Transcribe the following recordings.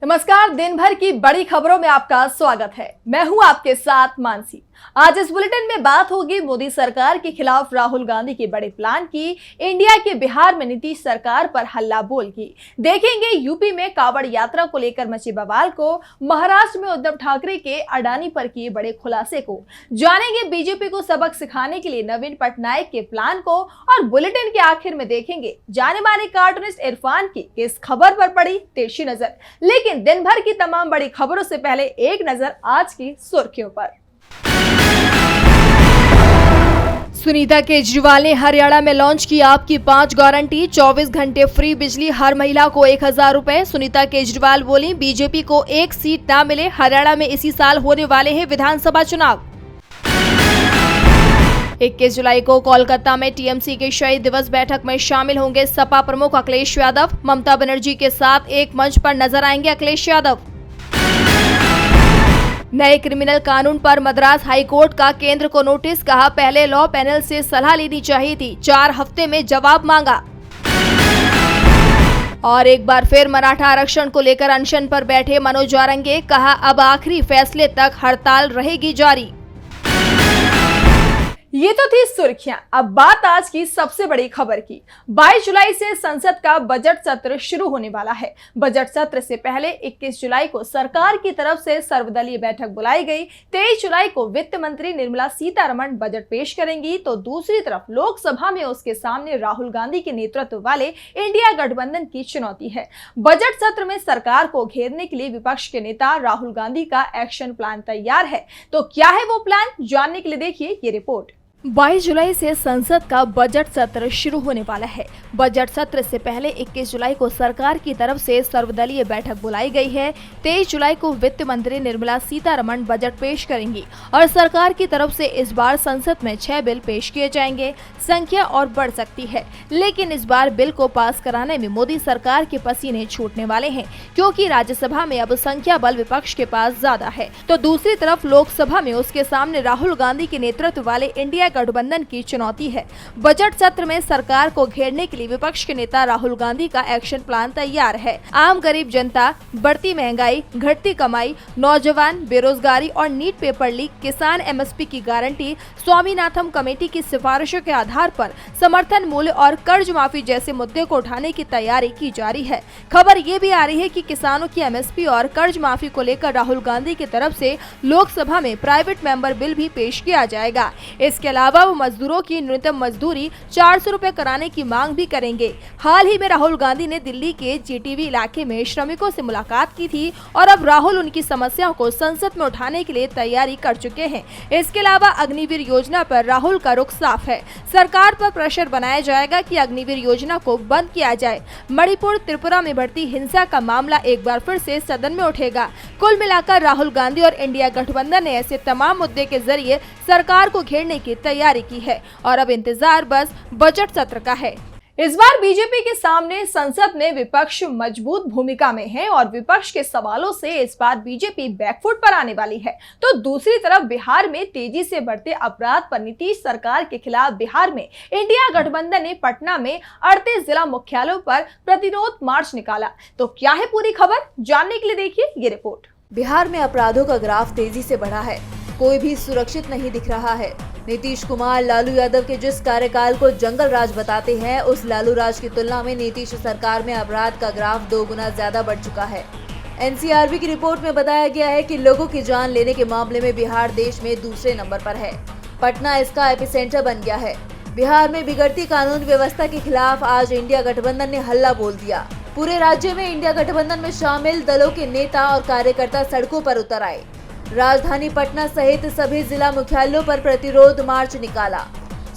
नमस्कार। दिन भर की बड़ी खबरों में आपका स्वागत है। मैं हूं आपके साथ मानसी। आज इस बुलेटिन में बात होगी मोदी सरकार के खिलाफ राहुल गांधी के बड़े प्लान की, इंडिया के बिहार में नीतीश सरकार पर हल्ला बोल की, देखेंगे यूपी में कांवड़ यात्रा को लेकर मचे बवाल को, महाराष्ट्र में उद्धव ठाकरे के अडानी पर किए बड़े खुलासे को, जानेंगे बीजेपी को सबक सिखाने के लिए नवीन पटनायक के प्लान को, और बुलेटिन के आखिर में देखेंगे जाने माने कार्टूनिस्ट इरफान की किस खबर पर पड़ी तिरछी नजर। लेकिन दिन भर की तमाम बड़ी खबरों से पहले एक नजर आज की सुर्खियों पर। सुनीता केजरीवाल ने हरियाणा में लॉन्च की आपकी 5 गारंटी, 24 घंटे फ्री बिजली, हर महिला को 1000 रुपए। सुनीता केजरीवाल बोली, बीजेपी को एक सीट ना मिले, हरियाणा में इसी साल होने वाले हैं विधानसभा चुनाव। 21 जुलाई को कोलकाता में टीएमसी के शहीद दिवस बैठक में शामिल होंगे सपा प्रमुख अखिलेश यादव। ममता बनर्जी के साथ एक मंच पर नजर आएंगे अखिलेश यादव। नए क्रिमिनल कानून पर मद्रास हाईकोर्ट का केंद्र को नोटिस, कहा पहले लॉ पैनल से सलाह लेनी चाहिए थी, 4 हफ्ते में जवाब मांगा। और एक बार फिर मराठा आरक्षण को लेकर अनशन पर बैठे मनोज वारंगे, कहा अब आखिरी फैसले तक हड़ताल रहेगी जारी। ये तो थी सुर्खियां। अब बात आज की सबसे बड़ी खबर की। 22 जुलाई से संसद का बजट सत्र शुरू होने वाला है। बजट सत्र से पहले 21 जुलाई को सरकार की तरफ से सर्वदलीय बैठक बुलाई गई। 23 जुलाई को वित्त मंत्री निर्मला सीतारमण बजट पेश करेंगी, तो दूसरी तरफ लोकसभा में उसके सामने राहुल गांधी के नेतृत्व वाले इंडिया गठबंधन की चुनौती है। बजट सत्र में सरकार को घेरने के लिए विपक्ष के नेता राहुल गांधी का एक्शन प्लान तैयार है। तो क्या है वो प्लान, जानने के लिए देखिए ये रिपोर्ट। 22 जुलाई से संसद का बजट सत्र शुरू होने वाला है। बजट सत्र से पहले 21 जुलाई को सरकार की तरफ से सर्वदलीय बैठक बुलाई गई है। 23 जुलाई को वित्त मंत्री निर्मला सीतारमण बजट पेश करेंगी और सरकार की तरफ से इस बार संसद में 6 बिल पेश किए जाएंगे। संख्या और बढ़ सकती है, लेकिन इस बार बिल को पास कराने में मोदी सरकार के पसीने छूटने वाले हैं, क्योंकि राज्यसभा में अब संख्या बल विपक्ष के पास ज्यादा है, तो दूसरी तरफ लोकसभा में उसके सामने राहुल गांधी के नेतृत्व वाले इंडिया गठबंधन की चुनौती है। बजट सत्र में सरकार को घेरने के लिए विपक्ष के नेता राहुल गांधी का एक्शन प्लान तैयार है। आम गरीब जनता, बढ़ती महंगाई, घटती कमाई, नौजवान, बेरोजगारी और नीट पेपर लीक, किसान एमएसपी की गारंटी, स्वामीनाथन कमेटी की सिफारिशों के आधार पर समर्थन मूल्य और कर्ज माफी जैसे मुद्दे को उठाने की तैयारी की जा रही है। खबर ये भी आ रही है कि किसानों की एमएसपी और कर्ज माफी को लेकर राहुल गांधी की तरफ से लोकसभा में प्राइवेट मेंबर बिल भी पेश किया जाएगा। इसके अलावा वो मजदूरों की न्यूनतम मजदूरी 400 रुपए कराने की मांग भी करेंगे। हाल ही में राहुल गांधी ने दिल्ली के जीटीवी इलाके में श्रमिकों से मुलाकात की थी और अब राहुल उनकी समस्याओं को संसद में उठाने के लिए तैयारी कर चुके हैं। इसके अलावा अग्निवीर योजना पर राहुल का रुख साफ है। सरकार पर प्रेशर बनाया जाएगा कि अग्निवीर योजना को बंद किया जाए। मणिपुर, त्रिपुरा में बढ़ती हिंसा का मामला एक बार फिर से सदन में उठेगा। कुल मिलाकर राहुल गांधी और इंडिया गठबंधन ने ऐसे तमाम मुद्दे के जरिए सरकार को घेरने की तैयारी की है और अब इंतजार बस बजट सत्र का है। इस बार बीजेपी के सामने संसद में विपक्ष मजबूत भूमिका में है और विपक्ष के सवालों से इस बार बीजेपी बैकफुट पर आने वाली है। तो दूसरी तरफ बिहार में तेजी से बढ़ते अपराध पर नीतीश सरकार के खिलाफ बिहार में इंडिया गठबंधन ने पटना में 38 जिला मुख्यालयों पर प्रतिरोध मार्च निकाला। तो क्या है पूरी खबर, जानने के लिए देखिए ये रिपोर्ट। बिहार में अपराधों का ग्राफ तेजी से बढ़ा है, कोई भी सुरक्षित नहीं दिख रहा है। नीतीश कुमार लालू यादव के जिस कार्यकाल को जंगल राज बताते हैं, उस लालू राज की तुलना में नीतीश सरकार में अपराध का ग्राफ 2 गुना ज्यादा बढ़ चुका है। एनसीआरबी की रिपोर्ट में बताया गया है कि लोगों की जान लेने के मामले में बिहार देश में दूसरे नंबर पर है। पटना इसका एपिसेंटर बन गया है। बिहार में बिगड़ती कानून व्यवस्था के खिलाफ आज इंडिया गठबंधन ने हल्ला बोल दिया। पूरे राज्य में इंडिया गठबंधन में शामिल दलों के नेता और कार्यकर्ता सड़कों पर उतर आए। राजधानी पटना सहित सभी जिला मुख्यालयों पर प्रतिरोध मार्च निकाला।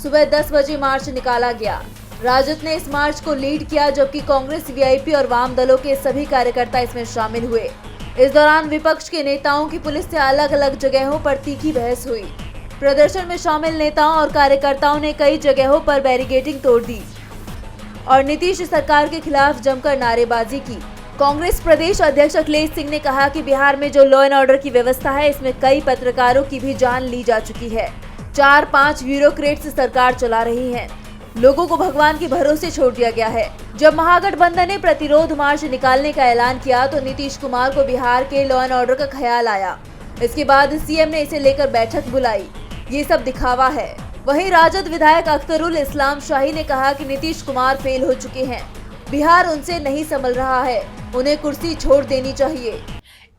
सुबह 10 बजे मार्च निकाला गया। राजद ने इस मार्च को लीड किया, जबकि कांग्रेस, वीआईपी और वाम दलों के सभी कार्यकर्ता इसमें शामिल हुए। इस दौरान विपक्ष के नेताओं की पुलिस से अलग अलग जगहों पर तीखी बहस हुई। प्रदर्शन में शामिल नेताओं और कार्यकर्ताओं ने कई जगहों पर बैरिकेडिंग तोड़ दी और नीतीश सरकार के खिलाफ जमकर नारेबाजी की। कांग्रेस प्रदेश अध्यक्ष अखिलेश सिंह ने कहा कि बिहार में जो लॉ एंड ऑर्डर की व्यवस्था है, इसमें कई पत्रकारों की भी जान ली जा चुकी है। 4-5 ब्यूरोक्रेट्स सरकार चला रही है। लोगों को भगवान के भरोसे छोड़ दिया गया है। जब महागठबंधन ने प्रतिरोध मार्च निकालने का ऐलान किया तो नीतीश कुमार को बिहार के लॉ एंड ऑर्डर का ख्याल आया। इसके बाद सीएम ने इसे लेकर बैठक बुलाई। ये सब दिखावा है। वहीं राजद विधायक अख्तरुल इस्लाम शाही ने कहा कि नीतीश कुमार फेल हो चुके हैं, बिहार उनसे नहीं संभल रहा है, उन्हें कुर्सी छोड़ देनी चाहिए।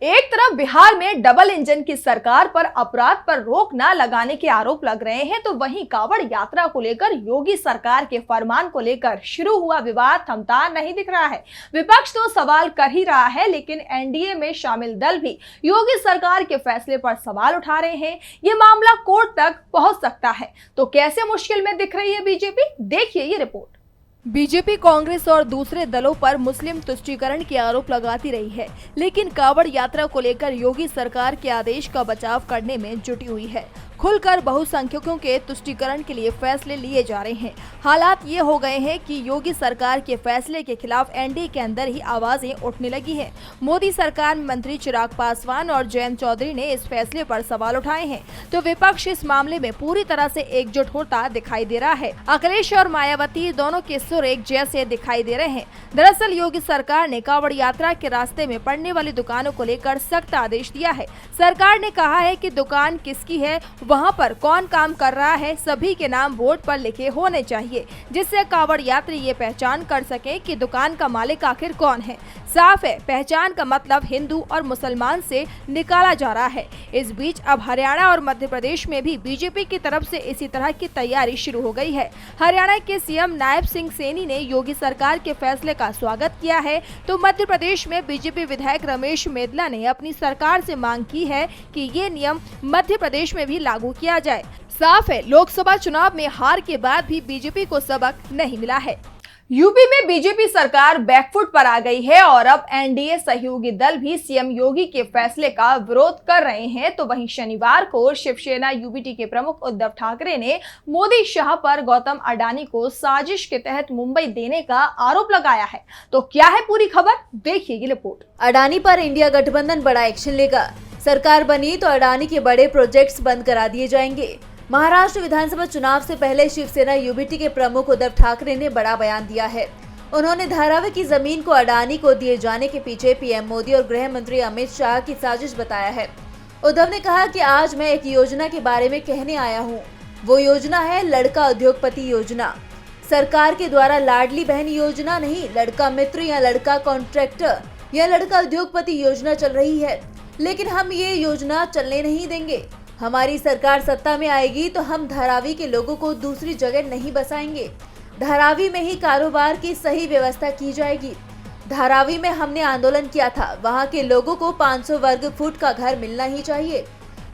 एक तरफ बिहार में डबल इंजन की सरकार पर अपराध पर रोक न लगाने के आरोप लग रहे हैं, तो वहीं कांवड़ यात्रा को लेकर योगी सरकार के फरमान को लेकर शुरू हुआ विवाद थमता नहीं दिख रहा है। विपक्ष तो सवाल कर ही रहा है, लेकिन एनडीए में शामिल दल भी योगी सरकार के फैसले पर सवाल उठा रहे हैं। ये मामला कोर्ट तक पहुंच सकता है, तो कैसे मुश्किल में दिख रही है बीजेपी, देखिए ये रिपोर्ट। बीजेपी कांग्रेस और दूसरे दलों पर मुस्लिम तुष्टीकरण के आरोप लगाती रही है, लेकिन कांवड़ यात्रा को लेकर योगी सरकार के आदेश का बचाव करने में जुटी हुई है। खुलकर बहुसंख्यकों के तुष्टीकरण के लिए फैसले लिए जा रहे हैं। हालात ये हो गए हैं कि योगी सरकार के फैसले के खिलाफ एनडीए के अंदर ही आवाजें उठने लगी हैं। मोदी सरकार में मंत्री चिराग पासवान और जयंत चौधरी ने इस फैसले पर सवाल उठाए हैं, तो विपक्ष इस मामले में पूरी तरह से एकजुट होता दिखाई दे रहा है। अखिलेश और मायावती दोनों के सुर एक जैसे दिखाई दे रहे हैं। दरअसल योगी सरकार ने कांवड़ यात्रा के रास्ते में पड़ने वाली दुकानों को लेकर सख्त आदेश दिया है। सरकार ने कहा है कि दुकान किसकी है, वहां पर कौन काम कर रहा है, सभी के नाम बोर्ड पर लिखे होने चाहिए, जिससे कांवड़ यात्री ये पहचान कर सके कि दुकान का मालिक आखिर कौन है। साफ है, पहचान का मतलब हिंदू और मुसलमान से निकाला जा रहा है। इस बीच अब हरियाणा और मध्य प्रदेश में भी बीजेपी की तरफ से इसी तरह की तैयारी शुरू हो गई है। हरियाणा के सीएम नायब सिंह सैनी ने योगी सरकार के फैसले का स्वागत किया है, तो मध्य प्रदेश में बीजेपी विधायक रमेश मेदला ने अपनी सरकार से मांग की है कि ये नियम मध्य प्रदेश में भी लागू किया जाए। साफ है, लोकसभा चुनाव में हार के बाद भी बीजेपी को सबक नहीं मिला है। यूपी में बीजेपी सरकार बैकफुट पर आ गई है और अब एनडीए सहयोगी दल भी सीएम योगी के फैसले का विरोध कर रहे हैं। तो वहीं शनिवार को शिवसेना यूबीटी के प्रमुख उद्धव ठाकरे ने मोदी शाह पर गौतम अडानी को साजिश के तहत मुंबई देने का आरोप लगाया है। तो क्या है पूरी खबर, देखिए ये रिपोर्ट। अडानी पर इंडिया गठबंधन बड़ा एक्शन लेगा। सरकार बनी तो अडानी के बड़े प्रोजेक्ट्स बंद करा दिए जाएंगे। महाराष्ट्र विधानसभा चुनाव से पहले शिवसेना यूबीटी के प्रमुख उद्धव ठाकरे ने बड़ा बयान दिया है। उन्होंने धारावी की जमीन को अडानी को दिए जाने के पीछे पीएम मोदी और गृह मंत्री अमित शाह की साजिश बताया है। उद्धव ने कहा कि आज मैं एक योजना के बारे में कहने आया हूँ। वो योजना है लड़का उद्योगपति योजना। सरकार के द्वारा लाडली बहन योजना नहीं, लड़का मित्र या लड़का कॉन्ट्रैक्टर या लड़का उद्योगपति योजना चल रही है, लेकिन हम ये योजना चलने नहीं देंगे। हमारी सरकार सत्ता में आएगी तो हम धारावी के लोगों को दूसरी जगह नहीं बसाएंगे। धारावी में ही कारोबार की सही व्यवस्था की जाएगी। धारावी में हमने आंदोलन किया था, वहां के लोगों को 500 वर्ग फुट का घर मिलना ही चाहिए।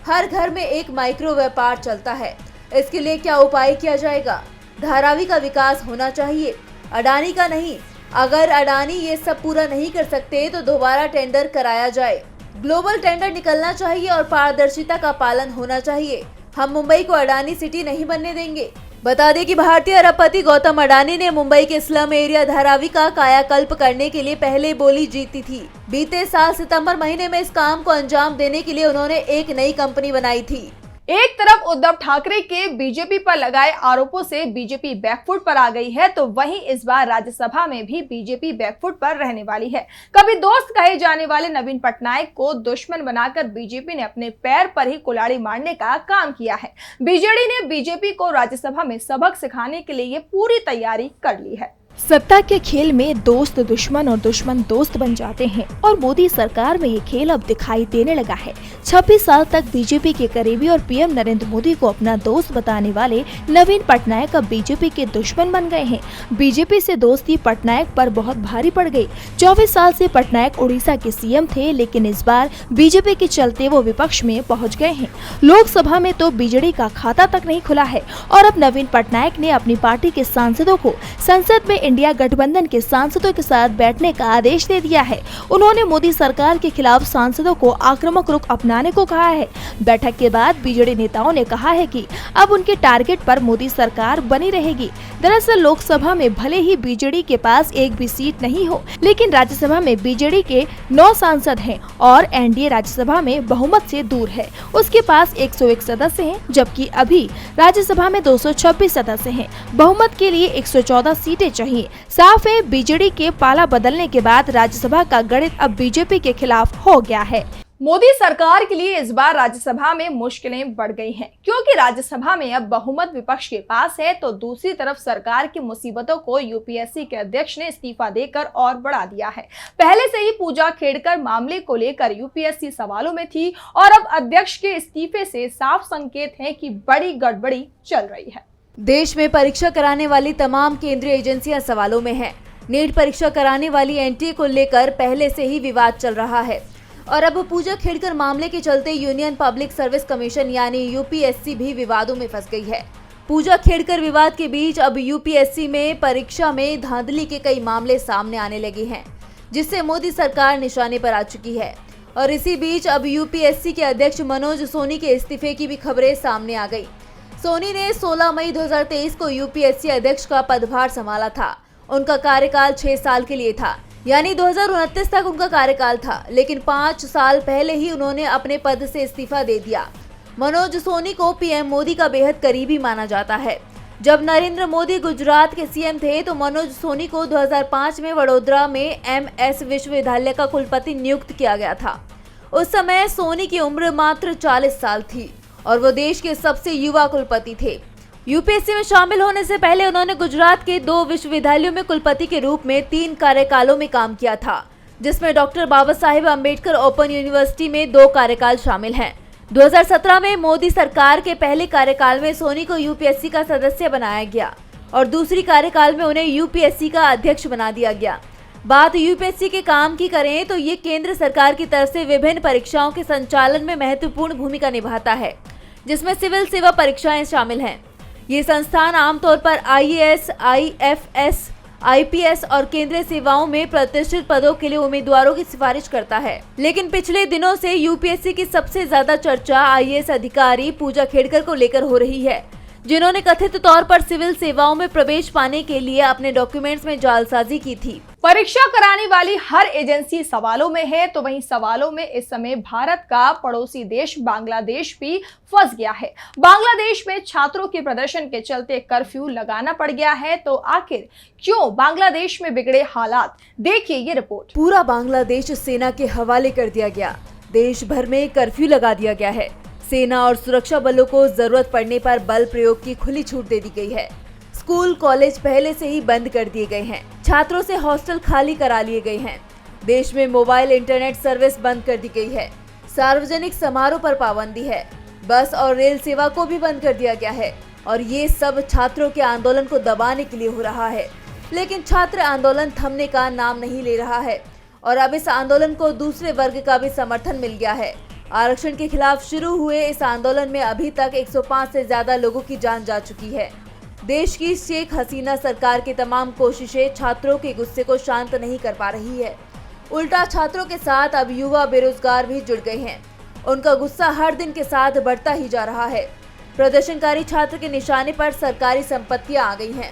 हर घर में एक माइक्रो व्यापार चलता है, इसके लिए क्या उपाय किया जाएगा? धारावी का विकास होना चाहिए, अडानी का नहीं। अगर अडानी ये सब पूरा नहीं कर सकते तो दोबारा टेंडर कराया जाए। ग्लोबल टेंडर निकलना चाहिए और पारदर्शिता का पालन होना चाहिए। हम मुंबई को अडानी सिटी नहीं बनने देंगे। बता दें कि भारतीय अरबपति गौतम अडानी ने मुंबई के स्लम एरिया धारावी का कायाकल्प करने के लिए पहले बोली जीती थी। बीते साल सितंबर महीने में इस काम को अंजाम देने के लिए उन्होंने एक नई कंपनी बनाई थी। एक तरफ उद्धव ठाकरे के बीजेपी पर लगाए आरोपों से बीजेपी बैकफुट पर आ गई है, तो वहीं इस बार राज्यसभा में भी बीजेपी बैकफुट पर रहने वाली है। कभी दोस्त कहे जाने वाले नवीन पटनायक को दुश्मन बनाकर बीजेपी ने अपने पैर पर ही कुल्हाड़ी मारने का काम किया है। बीजेडी ने बीजेपी को राज्यसभा में सबक सिखाने के लिए ये पूरी तैयारी कर ली है। सत्ता के खेल में दोस्त दुश्मन और दुश्मन दोस्त बन जाते हैं और मोदी सरकार में ये खेल अब दिखाई देने लगा है। 26 साल तक बीजेपी के करीबी और पीएम नरेंद्र मोदी को अपना दोस्त बताने वाले नवीन पटनायक अब बीजेपी के दुश्मन बन गए हैं। बीजेपी से दोस्ती पटनायक पर बहुत भारी पड़ गई। 24 साल से पटनायक उड़ीसा के सीएम थे, लेकिन इस बार बीजेपी के चलते वो विपक्ष में पहुँच गए हैं। लोकसभा में तो बीजेडी का खाता तक नहीं खुला है और अब नवीन पटनायक ने अपनी पार्टी के सांसदों को संसद में इंडिया गठबंधन के सांसदों के साथ बैठने का आदेश दे दिया है। उन्होंने मोदी सरकार के खिलाफ सांसदों को आक्रामक रुख अपनाने को कहा है। बैठक के बाद बीजेडी नेताओं ने कहा है कि अब उनके टारगेट पर मोदी सरकार बनी रहेगी। दरअसल लोकसभा में भले ही बीजेडी के पास एक भी सीट नहीं हो, लेकिन राज्यसभा में बीजेडी के 9 सांसद हैं और एनडीए राज्यसभा में बहुमत से दूर है। उसके पास 101 सदस्य हैं, जबकि अभी राज्यसभा में 226 सदस्य हैं। बहुमत के लिए 114 सीटें चाहिए। साफ है, बीजेडी के पाला बदलने के बाद राज्यसभा का गणित अब बीजेपी के खिलाफ हो गया है। मोदी सरकार के लिए इस बार राज्यसभा में मुश्किलें बढ़ गई हैं, क्योंकि राज्यसभा में अब बहुमत विपक्ष के पास है, तो दूसरी तरफ सरकार की मुसीबतों को यूपीएससी के अध्यक्ष ने इस्तीफा देकर और बढ़ा दिया है। पहले से ही पूजा खेड़कर मामले को लेकर यूपीएससी सवालों में थी और अब अध्यक्ष के इस्तीफे से साफ संकेत है कि बड़ी गड़बड़ी चल रही है। देश में परीक्षा कराने वाली तमाम केंद्रीय एजेंसियां सवालों में हैं। नीट परीक्षा कराने वाली एनटीए को लेकर पहले से ही विवाद चल रहा है और अब पूजा खेड़कर मामले के चलते यूनियन पब्लिक सर्विस कमीशन यानी यूपीएससी भी विवादों में फंस गई है। पूजा खेड़कर विवाद के बीच अब यूपीएससी में परीक्षा में धांधली के कई मामले सामने आने लगे हैं, जिससे मोदी सरकार निशाने पर आ चुकी है। और इसी बीच अब यूपीएससी के अध्यक्ष मनोज सोनी के इस्तीफे की भी खबरें सामने आ गई। सोनी ने 16 मई 2023 को यूपीएससी अध्यक्ष का पदभार संभाला था। उनका कार्यकाल 6 साल के लिए था, यानी 2029 तक उनका कार्यकाल था, लेकिन 5 साल पहले ही उन्होंने अपने पद से इस्तीफा दे दिया। मनोज सोनी को पीएम मोदी का बेहद करीबी माना जाता है। जब नरेंद्र मोदी गुजरात के सीएम थे तो मनोज सोनी को 2005 में वडोदरा में एमएस विश्वविद्यालय का कुलपति नियुक्त किया गया था। उस समय सोनी की उम्र मात्र 40 साल थी और वो देश के सबसे युवा कुलपति थे। यूपीएससी में शामिल होने से पहले उन्होंने गुजरात के 2 विश्वविद्यालयों में कुलपति के रूप में 3 कार्यकालों में काम किया था, जिसमें doctor Baba Saheb Ambedkar open university में 2 कार्यकाल शामिल हैं। 2017 में मोदी सरकार के पहले कार्यकाल में सोनी को यूपीएससी का सदस्य बनाया गया और दूसरी कार्यकाल में उन्हें यूपीएससी का अध्यक्ष बना दिया गया। बात यूपीएससी के काम की करें तो ये केंद्र सरकार की तरफ से विभिन्न परीक्षाओं के संचालन में महत्वपूर्ण भूमिका निभाता है, जिसमें सिविल सेवा परीक्षाएं शामिल हैं। ये संस्थान आमतौर पर आईएएस, आईएफएस, आईपीएस और केंद्रीय सेवाओं में प्रतिष्ठित पदों के लिए उम्मीदवारों की सिफारिश करता है। लेकिन पिछले दिनों से यूपीएससी की सबसे ज्यादा चर्चा आईएएस अधिकारी पूजा खेड़कर को लेकर हो रही है, जिन्होंने कथित तौर पर सिविल सेवाओं में प्रवेश पाने के लिए अपने डॉक्यूमेंट्स में जालसाजी की थी। परीक्षा कराने वाली हर एजेंसी सवालों में है, तो वहीं सवालों में इस समय भारत का पड़ोसी देश बांग्लादेश भी फंस गया है। बांग्लादेश में छात्रों के प्रदर्शन के चलते कर्फ्यू लगाना पड़ गया है, तो आखिर क्यों बांग्लादेश में बिगड़े हालात, देखिए ये रिपोर्ट। पूरा बांग्लादेश सेना के हवाले कर दिया गया। देश भर में कर्फ्यू लगा दिया गया है। सेना और सुरक्षा बलों को जरूरत पड़ने पर बल प्रयोग की खुली छूट दे दी गई है। स्कूल कॉलेज पहले से ही बंद कर दिए गए हैं। छात्रों से हॉस्टल खाली करा लिए गए हैं। देश में मोबाइल इंटरनेट सर्विस बंद कर दी गई है। सार्वजनिक समारोह पर पाबंदी है। बस और रेल सेवा को भी बंद कर दिया गया है और ये सब छात्रों के आंदोलन को दबाने के लिए हो रहा है। लेकिन छात्र आंदोलन थमने का नाम नहीं ले रहा है और अब इस आंदोलन को दूसरे वर्ग का भी समर्थन मिल गया है। आरक्षण के खिलाफ शुरू हुए इस आंदोलन में अभी तक 105 से ज्यादा लोगों की जान जा चुकी है। देश की शेख हसीना सरकार की तमाम कोशिशें छात्रों के गुस्से को शांत नहीं कर पा रही है। उल्टा छात्रों के साथ अब युवा बेरोजगार भी जुड़ गए हैं। उनका गुस्सा हर दिन के साथ बढ़ता ही जा रहा है। प्रदर्शनकारी छात्र के निशाने पर सरकारी संपत्तियां आ गई हैं।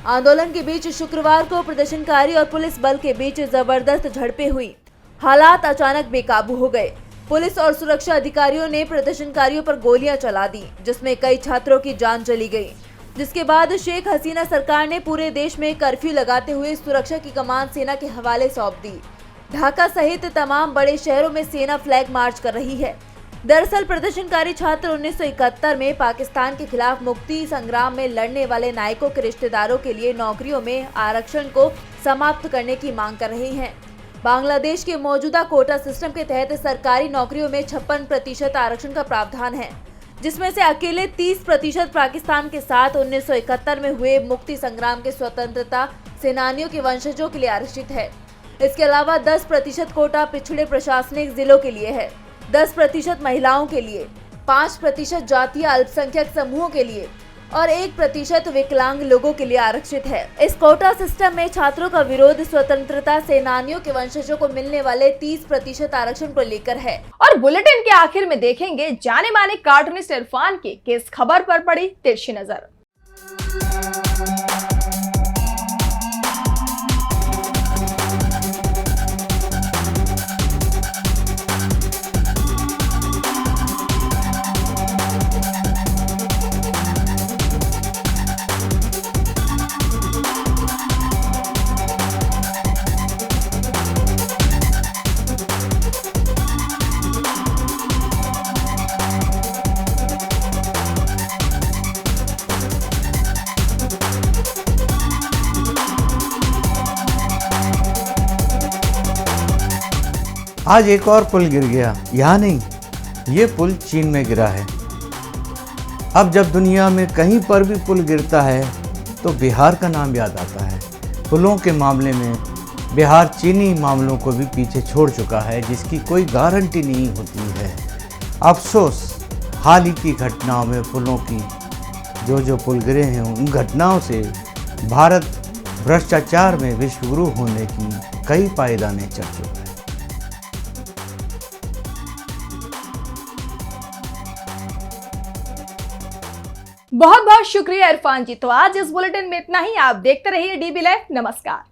आंदोलन के बीच शुक्रवार को प्रदर्शनकारी और पुलिस बल के बीच जबरदस्त झड़पें हुई। हालात अचानक बेकाबू हो गए। पुलिस और सुरक्षा अधिकारियों ने प्रदर्शनकारियों पर गोलियां चला दी, जिसमें कई छात्रों की जान चली गई। जिसके बाद शेख हसीना सरकार ने पूरे देश में कर्फ्यू लगाते हुए सुरक्षा की कमान सेना के हवाले सौंप दी। ढाका सहित तमाम बड़े शहरों में सेना फ्लैग मार्च कर रही है। दरअसल प्रदर्शनकारी छात्र 1971 में पाकिस्तान के खिलाफ मुक्ति संग्राम में लड़ने वाले नायकों के रिश्तेदारों के लिए नौकरियों में आरक्षण को समाप्त करने की मांग कर रहे हैं। बांग्लादेश के मौजूदा कोटा सिस्टम के तहत सरकारी नौकरियों में 56% आरक्षण का प्रावधान है, जिसमें से अकेले 30% पाकिस्तान के साथ 1971 में हुए मुक्ति संग्राम के स्वतंत्रता सेनानियों के वंशजों के लिए आरक्षित है। इसके अलावा 10% कोटा पिछड़े प्रशासनिक जिलों के लिए है, 10% महिलाओं के लिए, 5% जातीय अल्पसंख्यक समूहों के लिए, और 1% विकलांग लोगों के लिए आरक्षित है। इस कोटा सिस्टम में छात्रों का विरोध स्वतंत्रता सेनानियों के वंशजों को मिलने वाले 30% आरक्षण को लेकर है। और बुलेटिन के आखिर में देखेंगे जाने माने कार्टूनिस्ट इरफान की किस खबर पर पड़ी तिरछी नजर। आज एक और पुल गिर गया। यहाँ नहीं, ये पुल चीन में गिरा है। अब जब दुनिया में कहीं पर भी पुल गिरता है तो बिहार का नाम याद आता है। पुलों के मामले में बिहार चीनी मामलों को भी पीछे छोड़ चुका है, जिसकी कोई गारंटी नहीं होती है। अफसोस, हाल ही की घटनाओं में पुलों की जो पुल गिरे हैं, उन घटनाओं से भारत भ्रष्टाचार में विश्वगुरु होने की कई पायदानें चढ़ चुका है। बहुत बहुत शुक्रिया इरफान जी। तो आज इस बुलेटिन में इतना ही। आप देखते रहिए DB लाइव। नमस्कार।